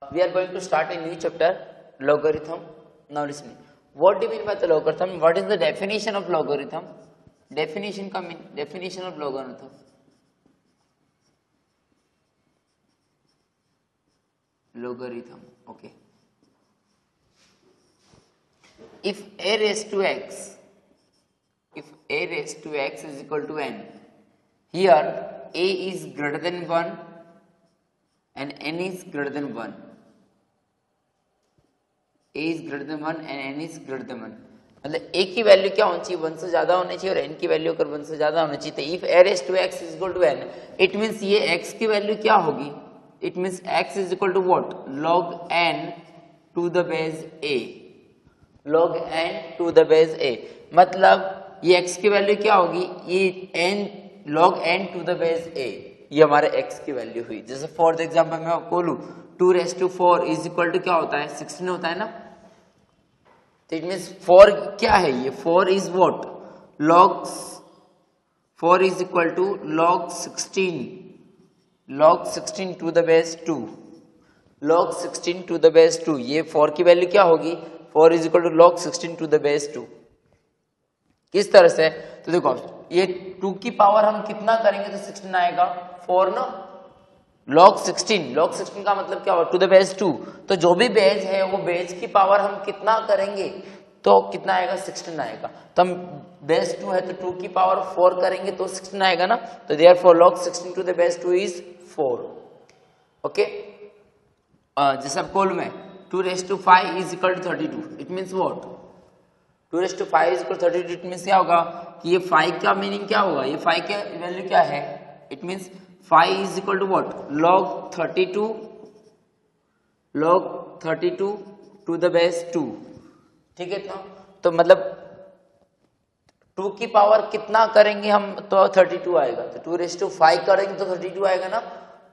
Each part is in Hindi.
We are going to start a new chapter, logarithm. Now listen. What do you mean by the logarithm? What is the definition of logarithm? Definition of logarithm. Logarithm. Okay. If a raised to x is equal to n, here a is greater than 1 and n is greater than 1. a is greater than 1 and n is greater than 1. मतलब a की वैल्यू क्या होनी चाहिए, 1 से ज्यादा होनी चाहिए, और n की वैल्यू अगर 1 से ज्यादा होनी चाहिए. तो if a raised to x is equal to n, it means ये x की वैल्यू क्या होगी? It means x is equal to what? log n to the base a. log n to the base a मतलब ये x की वैल्यू क्या होगी? ये n log n to the base a, ये हमारे x की वैल्यू हुई. जैसे फॉर एग्जाम्पल मैं आपको बोलूं 2 raised to 4 is equal to क्या होता है? 16 होता है ना. तो इट मीन्स 4 क्या है? ये 4 is what? log 4 is equal to log 16 to the base 2. log 16 to the base 2, ये 4 की वैल्यू क्या होगी? 4 is equal to log 16 to the base 2. किस तरह से? तो देखो ये 2 की पावर हम कितना करेंगे तो 16 आएगा? 4 ना. log 16 का मतलब क्या होगा? To the base 2. तो जो भी बेस है वो बेस की पावर हम कितना करेंगे तो कितना आएगा? 16 आएगा. तो हम बेस 2 है तो 2 की पावर 4 करेंगे तो 16 आएगा ना. तो therefore log 16 to the base 2 is 4. Okay. जैसे अब कॉल में 2 raised to 5 is equal to 32. It means what? 2 raised to 5 is equal to 32. It means क्या होगा कि ये 5 का मीनिंग क्या होगा? ये 5 का वैल्यू क्या है? It means 5 is equal to what? log 32 to the base 2. ठीक है. तो मतलब 2 की पावर कितना करेंगे हम तो 32 आएगा. तो 2 raised to 5 करेंगे तो 32 आएगा ना.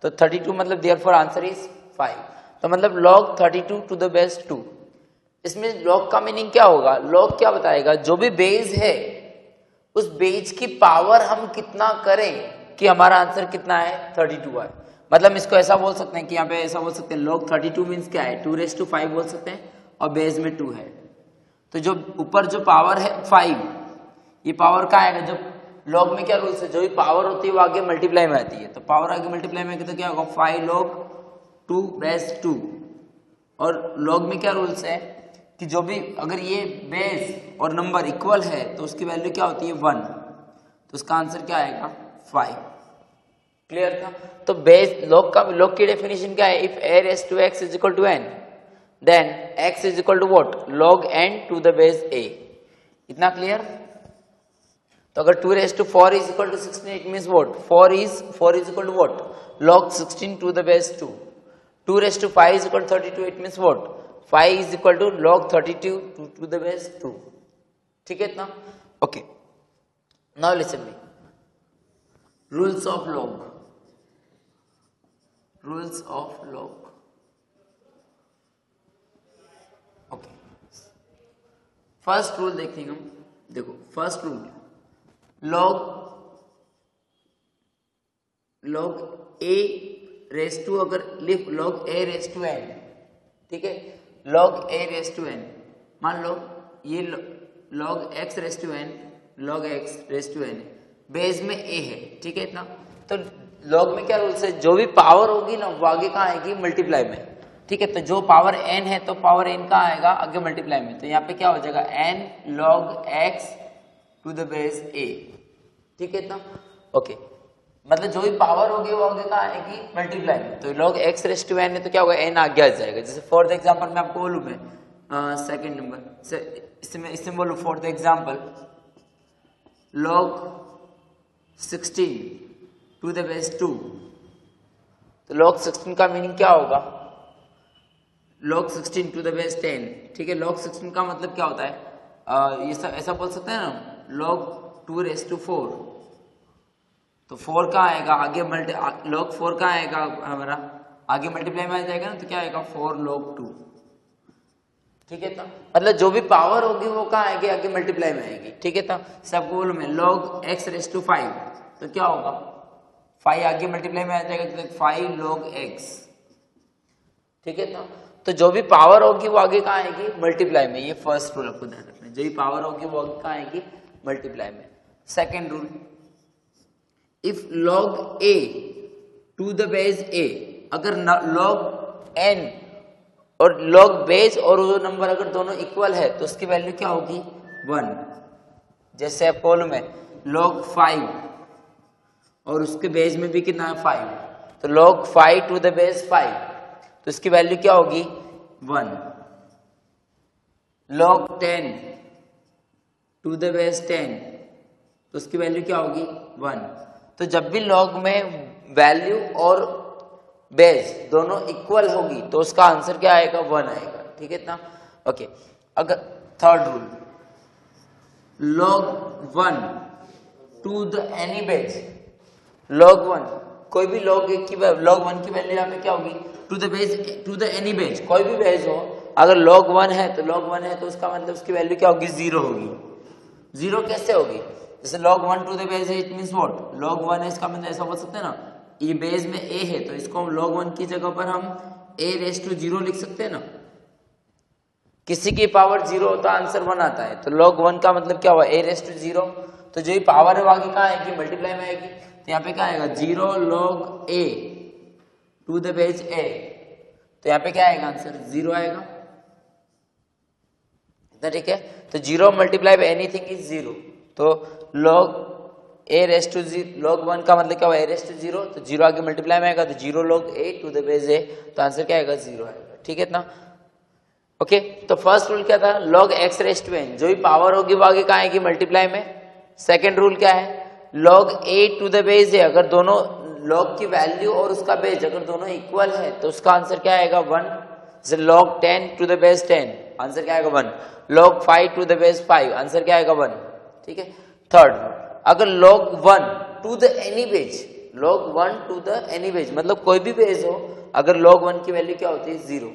तो 32 मतलब देयरफॉर आंसर इज 5. तो मतलब log 32 to the base 2. इसमें log का मीनिंग क्या होगा? log क्या बताएगा? जो भी बेस है उस बेस की पावर हम कितना करें कि हमारा आंसर कितना है? 32 है. मतलब इसको ऐसा बोल सकते हैं कि यहाँ पे ऐसा बोल सकते हैं log 32 मीन्स क्या है? 2 raised to 5 बोल सकते हैं और बेस में 2 है. तो जो ऊपर जो पावर है 5, ये पावर का आएगा. जब log में क्या रूल्स है? जो भी पावर होती है वो आगे मल्टीप्लाई में आती है. तो पावर आगे मल्टीप्लाई में तो क्या होगा? 5 log 2 base 2. और log में क्या रूल्स है कि जो भी अगर ये बेस और नंबर इक्वल है तो उसकी वैल्यू क्या होती है? 1. तो उसका आंसर क्या आएगा? 5. क्लियर था? तो बेस log की डेफिनेशन क्या है? If a raised to x is equal to n, then x is equal to what? log n to the base a. इतना क्लियर? तो अगर 2 raised to 4 is equal to 16, it means what? 4 is equal to what? log 16 to the base 2. 2 raised to 5 is equal to 32, it means what? 5 is equal to log 32 to the base 2. ठीक है इतना? Okay. Now listen me. Rules of log. Okay. First rule देखेंगे हम. देखो first rule log a raise to, अगर लिख log a raise to n. ठीक है. log a raise to n, मान लो ये log x raise to n, log x raise to n base में a है. ठीक है इतना? तो log में क्या रूल्स है? जो भी पावर होगी ना वो आगे कहाँ आएगी? मल्टीप्लाई में. ठीक है. तो जो पावर n है तो पावर n कहाँ आएगा? आगे मल्टीप्लाई में. तो यहाँ पे क्या हो जाएगा? n log x to the base a. ठीक है इतना? ओके. मतलब जो भी पावर होगी वो आगे कहाँ आएगी? मल्टीप्लाई में. तो log x raise to n है तो क्या होगा? n आगे आ जाएगा. जैसे फॉर एग्जाम्पल मैं आपको बोलूँ, मैं सेकेंड नंबर इसमें बोलूँ for example log 16 to the base 2. तो log 16 का मीनिंग क्या होगा? log 16 to the base 10. ठीक है. log 16 का मतलब क्या होता है? ये सब ऐसा बोल सकते हैं ना, log 2 raised to 4. तो 4 का आएगा आगे log 4 का आएगा हमारा आगे मल्टीप्लाई में आ जाएगा ना. तो क्या आएगा? 4 log 2. ठीक है. तो मतलब जो भी पावर होगी वो कहाँ आएगी? आगे मल्टीप्लाई में आएगी. ठीक है. तो सबको बोलो मैं log x raised to 5. तो क्या होगा? 5 आगे मल्टीप्लाई में आ जाएगा तो 5 log x. ठीक है ना। तो जो भी पावर होगी वो आगे कहाँ आएगी, मल्टीप्लाई में। ये फर्स्ट रूल आपको ध्यान रखना है, जो भी पावर होगी वो आगे कहाँ आएगी, मल्टीप्लाई में। Second rule, if log a to the base a, अगर log n और log बेस और वो नंबर अगर दोनों इक्वल है तो उसकी वैल्यू क्या होगी, 1। जैसे आप कॉलम में log 5 और उसके बेस में भी कितना है, 5, तो log 5 टू द बेस 5, तो इसकी वैल्यू क्या होगी, 1। log 10 टू द बेस 10, तो उसकी वैल्यू क्या होगी, 1। तो जब भी log में वैल्यू और बेस दोनों इक्वल होगी तो उसका आंसर क्या आएगा, 1 आएगा। ठीक है ना। ओके, अगर third rule, log 1 to the any base, log 1 कोई भी log 1 की वैल्यू यहाँ पे क्या होगी, to the base, to the any base, कोई भी बेस हो, अगर log 1 है तो उसका मतलब उसकी वैल्यू क्या होगी, 0 होगी। 0 कैसे होगी, जैसे log 1 टू द बेस है, इट मींस व्हाट, log 1 है, इसका मतलब ऐसा बोल सकते हैं ना, ये बेस में a है तो इसको हम log 1 की जगह पर हम a रेस टू 0 लिख सकते हैं ना। किसी की पावर 0 होता है, आंसर 1 आता है, तो log 1 का मतलब क्या हुआ, a रेस टू 0। तो जो ही पावर है वो आगे कहाँ आएगी, मल्टीप्लाई में आएगी। तो यहाँ पे क्या आएगा, 0 log a to the base a, तो यहाँ पे क्या आएगा आंसर, 0 आएगा। इतना ठीक है। तो 0 मल्टीप्लाई बाय एनीथिंग इज 0, तो log a raise to 0, log 1 का मतलब क्या हुआ, a रेस टू 0, तो 0 आगे मल्टीप्लाई में आएगा, तो 0 log a to the base a, तो आंसर क्या आएगा, 0 आएगा। ठीक है ना। ओके, तो फर्स्ट रूल क्या था, log x raise to n, जो भी पावर होगी वो आगे कहाँ आएगी, मल्टीप्लाई में। सेकेंड रूल क्या है, log a to the base a, अगर दोनों log की वैल्यू और उसका बेस अगर दोनों इक्वल है तो उसका आंसर क्या आएगा, 1। जैसे log 10 to the base 10, answer क्या आएगा, 1। log 5 to the base 5, answer क्या आएगा, 1। ठीक है। थर्ड, अगर log 1 to the any base, log 1 to the any base मतलब कोई भी बेस हो, अगर log 1 की वैल्यू क्या होती है, 0।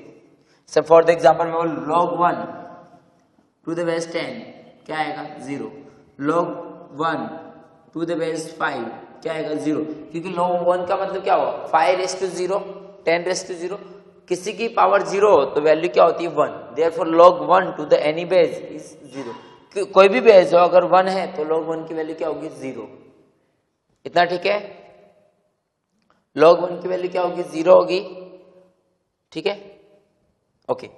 सो फॉर द एग्जांपल में log 1 टू द बेस 10 क्या आएगा, 0। log 1 टू द बेस 5 क्या आएगा, 0, क्योंकि log 1 का मतलब क्या हुआ, 5 रेस टू 0, 10 रेस टू 0, किसी की पावर 0 हो तो वैल्यू क्या होती है, 1। Therefore log 1 to the any base is 0। कोई भी बेस हो अगर 1 है तो log 1 की वैल्यू क्या होगी, 0। इतना ठीक है। log 1 की वैल्यू क्या होगी, 0 होगी। ठीक है। ओके,